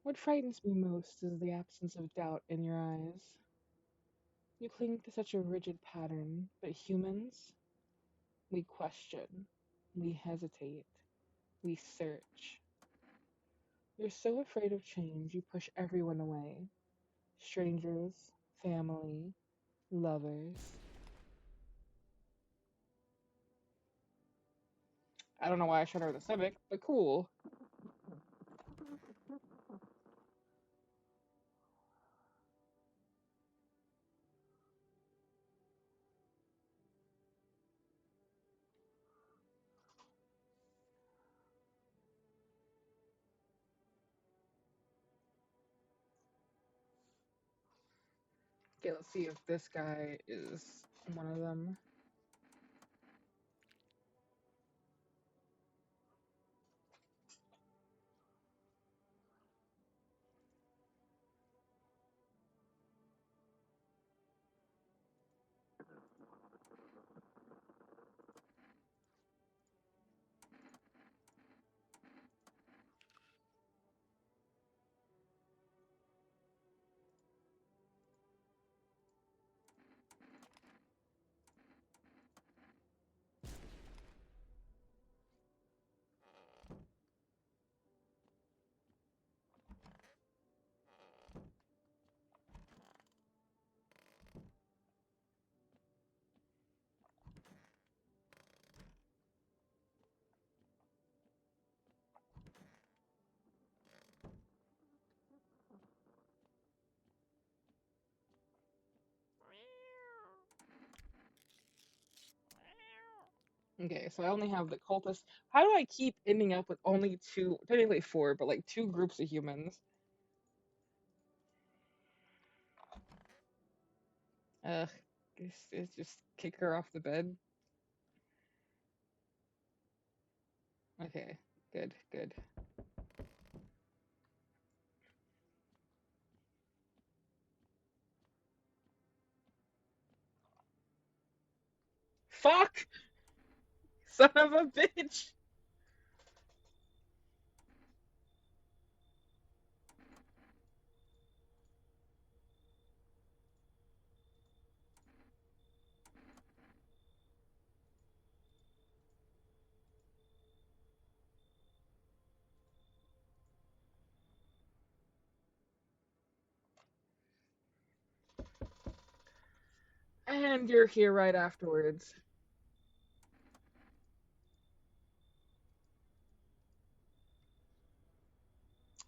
What frightens me most is the absence of doubt in your eyes. You cling to such a rigid pattern, but humans, we question, we hesitate, we search. You're so afraid of change, you push everyone away, strangers, family, lovers. I don't know why I shut over the stomach, but cool. Okay, let's see if this guy is one of them. Okay, so I only have the cultist. How do I keep ending up with only two, technically four, but like two groups of humans? Ugh, it's just kick her off the bed. Okay, good, good. Fuck! Son of a bitch! And you're here right afterwards.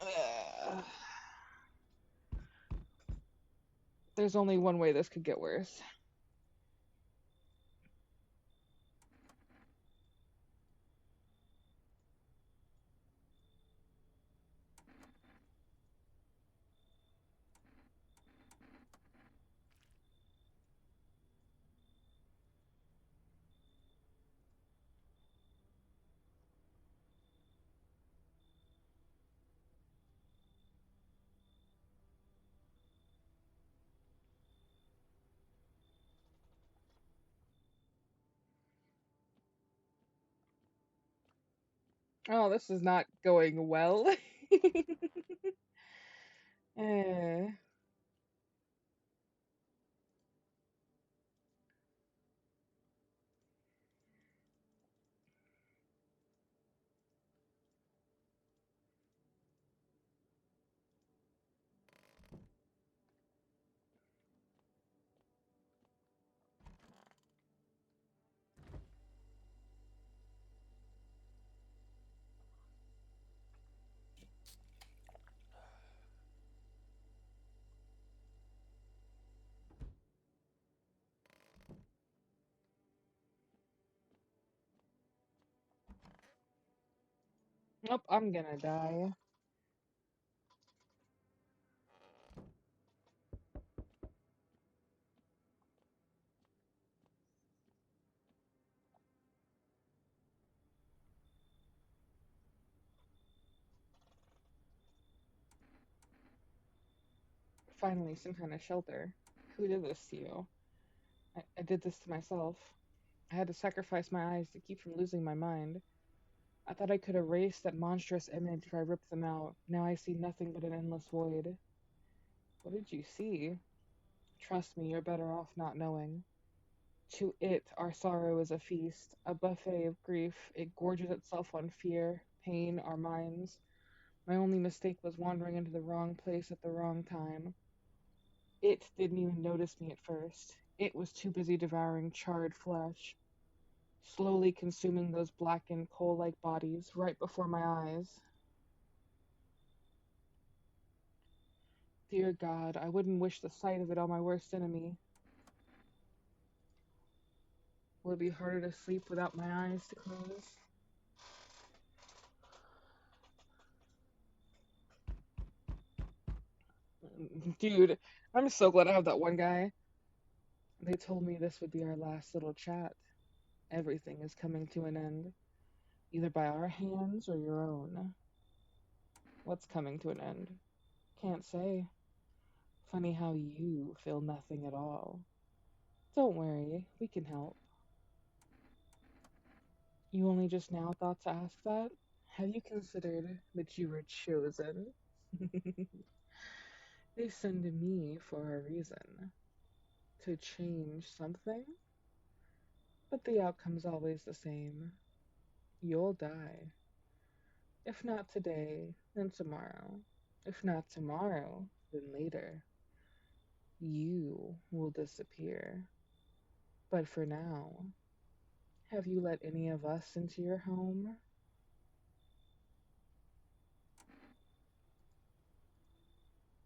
Ugh. There's only one way this could get worse. Oh, this is not going well. Eh. Nope, I'm gonna die. Finally, some kind of shelter. Who did this to you? I did this to myself. I had to sacrifice my eyes to keep from losing my mind. I thought I could erase that monstrous image if I ripped them out. Now I see nothing but an endless void. What did you see? Trust me, you're better off not knowing. To it, our sorrow is a feast, a buffet of grief. It gorges itself on fear, pain, our minds. My only mistake was wandering into the wrong place at the wrong time. It didn't even notice me at first. It was too busy devouring charred flesh, slowly consuming those blackened, coal like bodies right before my eyes. Dear God, I wouldn't wish the sight of it on my worst enemy. Would it be harder to sleep without my eyes to close? Dude, I'm so glad I have that one guy. They told me this would be our last little chat. Everything is coming to an end, either by our hands or your own. What's coming to an end? Can't say. Funny how you feel nothing at all. Don't worry, we can help. You only just now thought to ask that? Have you considered that you were chosen? They send me for a reason. To change something? But the outcome's always the same. You'll die. If not today, then tomorrow. If not tomorrow, then later. You will disappear. But for now, have you let any of us into your home?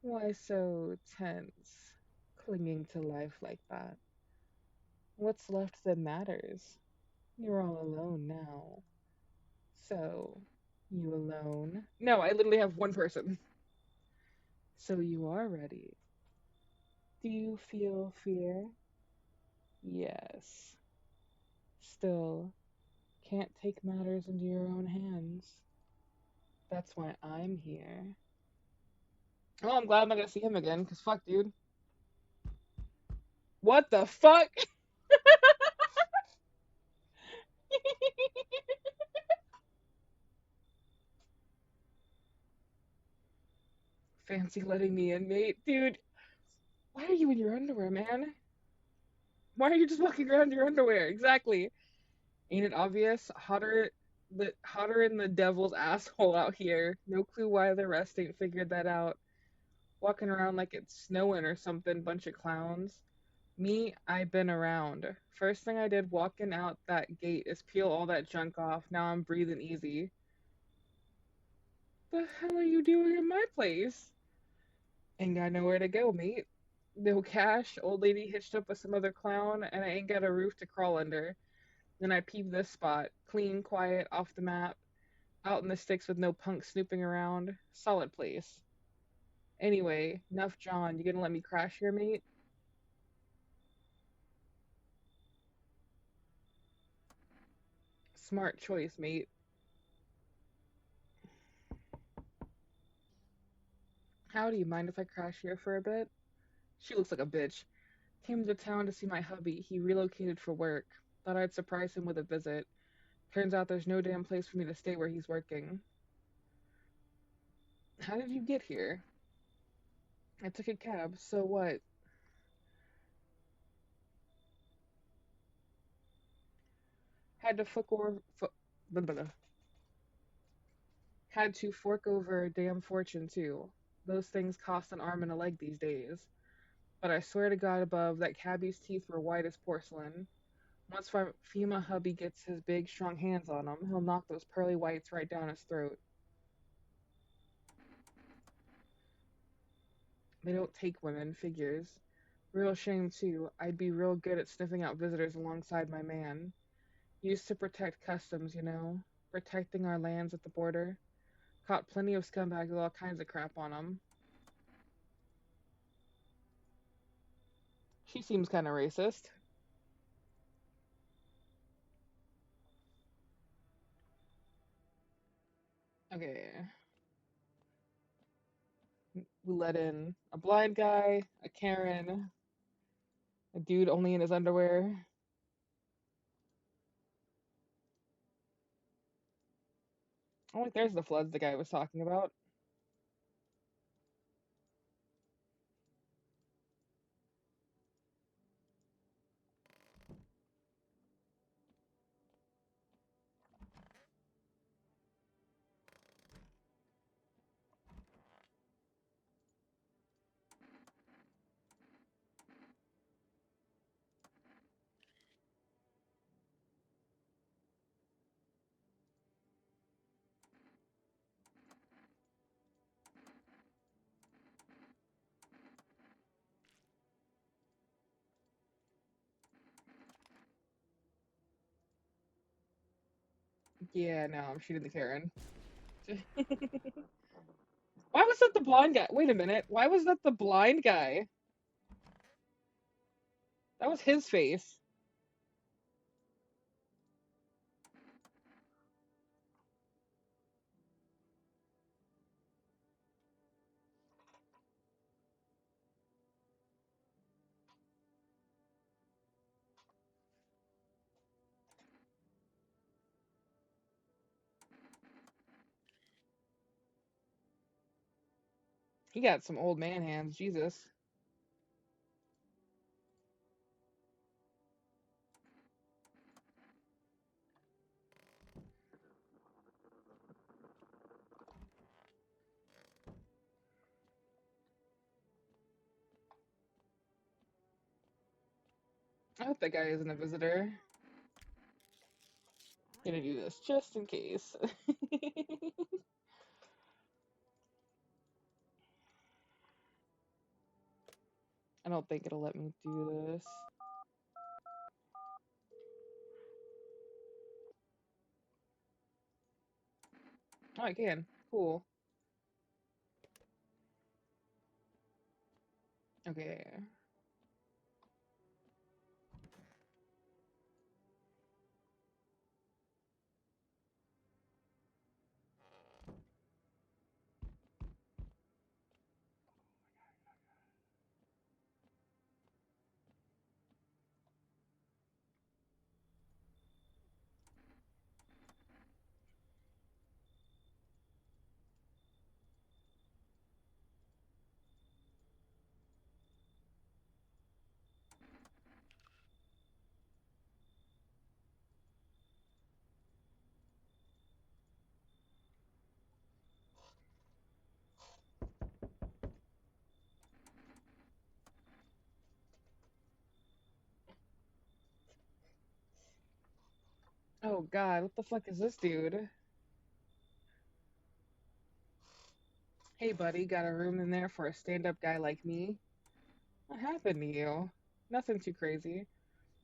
Why so tense, clinging to life like that? What's left that matters? You're all alone now. So, you alone? No, I literally have one person. So you are ready. Do you feel fear? Yes. Still, can't take matters into your own hands. That's why I'm here. Oh, I'm glad I'm not gonna see him again, because fuck, dude. What the fuck? Fancy letting me in, mate. Dude, why are you in your underwear, man? Why are you just walking around in your underwear? Exactly. Ain't it obvious? Hotter in the devil's asshole out here. No clue why the rest ain't figured that out. Walking around like it's snowing or something, bunch of clowns. Me, I've been around. First thing I did walking out that gate is peel all that junk off. Now I'm breathing easy. The hell are you doing in my place? Ain't got nowhere to go, mate. No cash, old lady hitched up with some other clown, and I ain't got a roof to crawl under. Then I peep this spot. Clean, quiet, off the map. Out in the sticks with no punk snooping around. Solid place. Anyway, enough John. You gonna let me crash here, mate? Smart choice, mate. How do you mind if I crash here for a bit? She looks like a bitch. Came to town to see my hubby. He relocated for work. Thought I'd surprise him with a visit. Turns out there's no damn place for me to stay where he's working. How did you get here? I took a cab. So what? Had to fork over. Blah, blah, blah. Had to fork over a damn fortune too. Those things cost an arm and a leg these days. But I swear to God above that cabbie's teeth were white as porcelain. Once FEMA hubby gets his big, strong hands on him, he'll knock those pearly whites right down his throat. They don't take women, figures. Real shame, too. I'd be real good at sniffing out visitors alongside my man. Used to protect customs, you know, protecting our lands at the border. Caught plenty of scumbags with all kinds of crap on them. She seems kind of racist. Okay, we let in a blind guy, a Karen, a dude only in his underwear. Oh, look, there's the floods the guy was talking about. Yeah, no, I'm shooting the Karen. Why was that the blind guy? Wait a minute. Why was that the blind guy? That was his face. He got some old man hands. Jesus. I hope that guy isn't a visitor. Gonna do this just in case. I don't think it'll let me do this. Oh, I can. Cool. Okay. Oh God, what the fuck is this dude? Hey buddy, got a room in there for a stand-up guy like me? What happened to you? Nothing too crazy.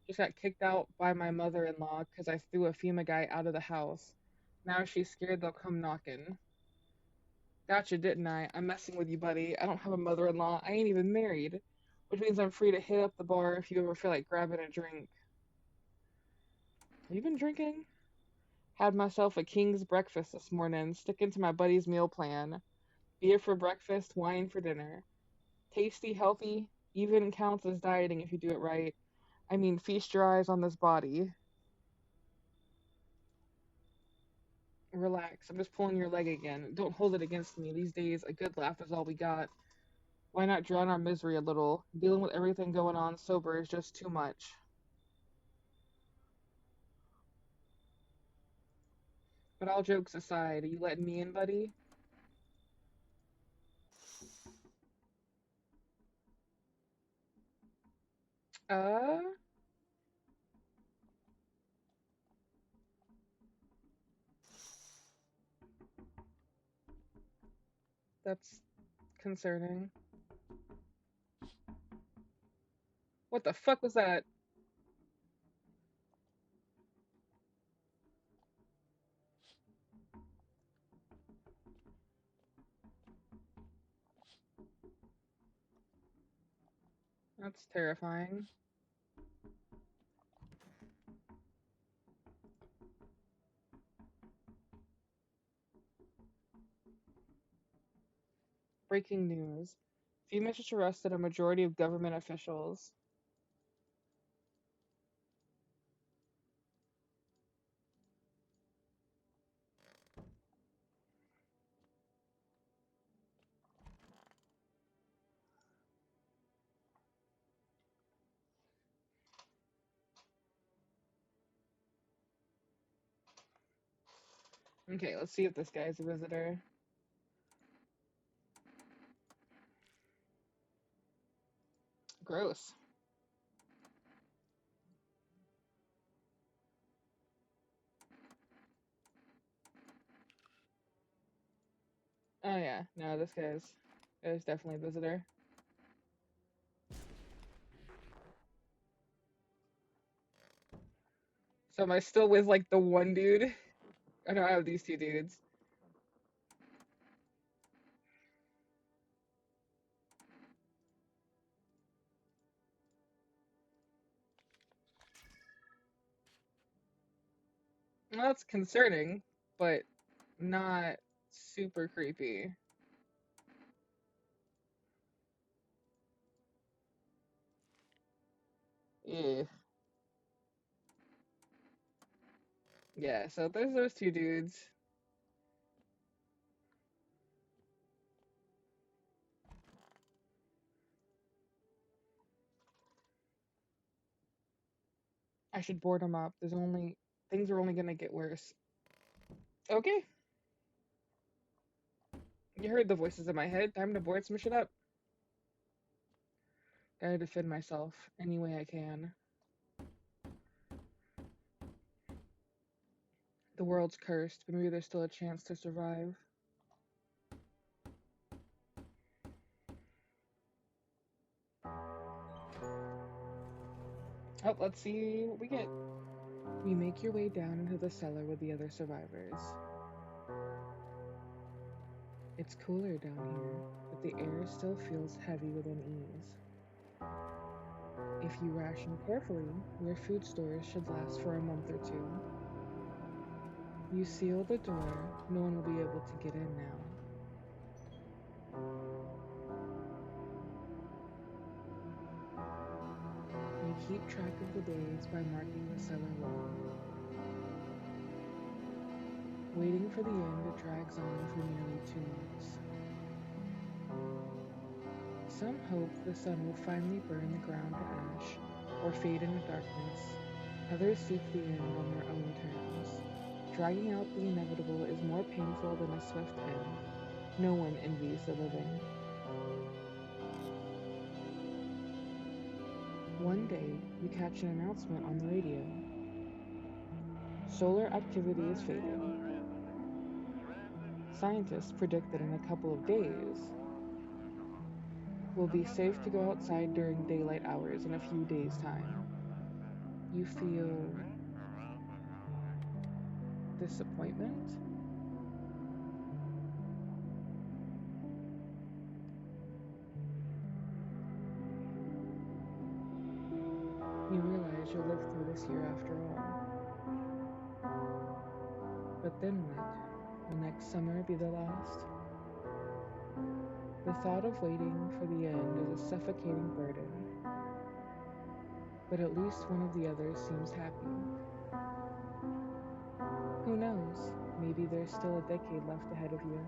Just got kicked out by my mother-in-law because I threw a FEMA guy out of the house. Now she's scared they'll come knocking. Gotcha, didn't I? I'm messing with you, buddy. I don't have a mother-in-law. I ain't even married. Which means I'm free to hit up the bar if you ever feel like grabbing a drink. Have you been drinking? Had myself a king's breakfast this morning, sticking to my buddy's meal plan. Beer for breakfast, wine for dinner. Tasty, healthy, even counts as dieting if you do it right. I mean, feast your eyes on this body. Relax, I'm just pulling your leg again. Don't hold it against me. These days, a good laugh is all we got. Why not drown our misery a little? Dealing with everything going on sober is just too much. But all jokes aside, are you letting me in, buddy? Uh, that's concerning. What the fuck was that? That's terrifying. Breaking news. FEMA just arrested a majority of government officials. Okay, let's see if this guy's a visitor. Gross. Oh yeah, no, this guy's definitely a visitor. So am I still with like the one dude? I know I have these two dudes. Well, that's concerning, but not super creepy. Yeah. Yeah, so there's those two dudes. I should board them up. Things are only gonna get worse. Okay, you heard the voices in my head. Time to board some shit up. Gotta defend myself any way I can. The world's cursed, but maybe there's still a chance to survive. Oh, let's see what we get. You make your way down into the cellar with the other survivors. It's cooler down here, but the air still feels heavy with unease. If you ration carefully, your food stores should last for a month or two. You seal the door, no one will be able to get in now. You keep track of the days by marking the cellar wall. Waiting for the end drags on for nearly 2 months. Some hope the sun will finally burn the ground to ash or fade into darkness. Others seek the end on their own terms. Dragging out the inevitable is more painful than a swift end. No one envies the living. One day, you catch an announcement on the radio. Solar activity is fading. Scientists predict that in a couple of days, will be safe to go outside during daylight hours in a few days' time. You feel disappointment? You realize you'll live through this year after all. But then what? Will next summer be the last? The thought of waiting for the end is a suffocating burden. But at least one of the others seems happy. Who knows? Maybe there's still a decade left ahead of you.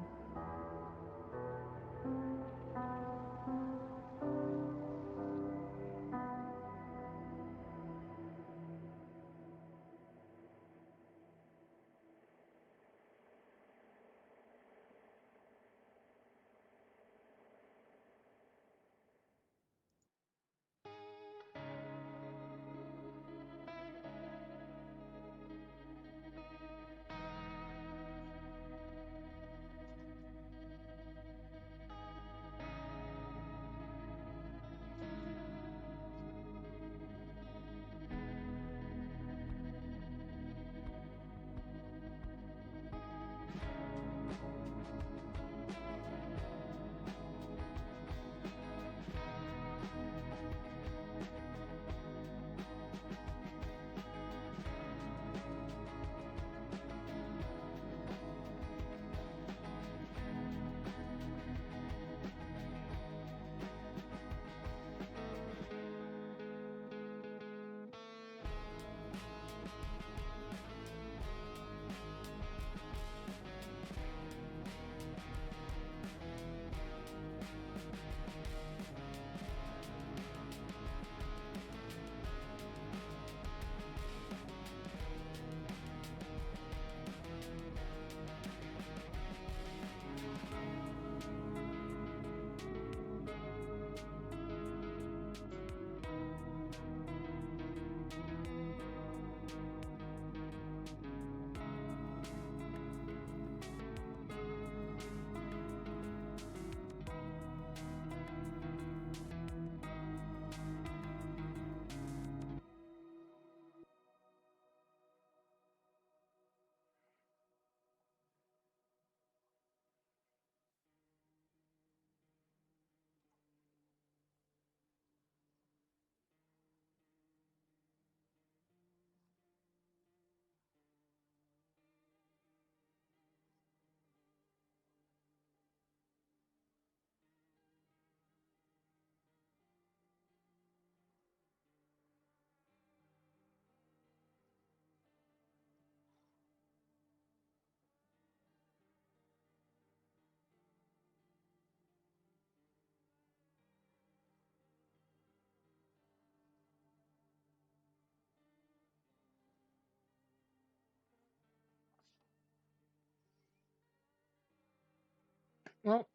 Well,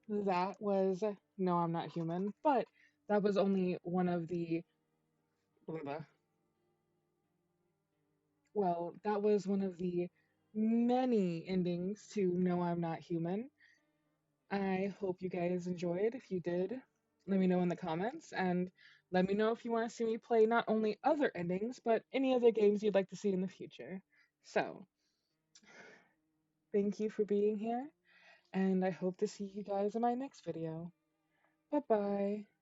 that was No, I'm Not Human, but that was only one of the blah, blah. Well, that was one of the many endings to No, I'm Not Human. I hope you guys enjoyed. If you did, let me know in the comments and let me know if you want to see me play not only other endings, but any other games you'd like to see in the future. So, thank you for being here, and I hope to see you guys in my next video. Bye bye.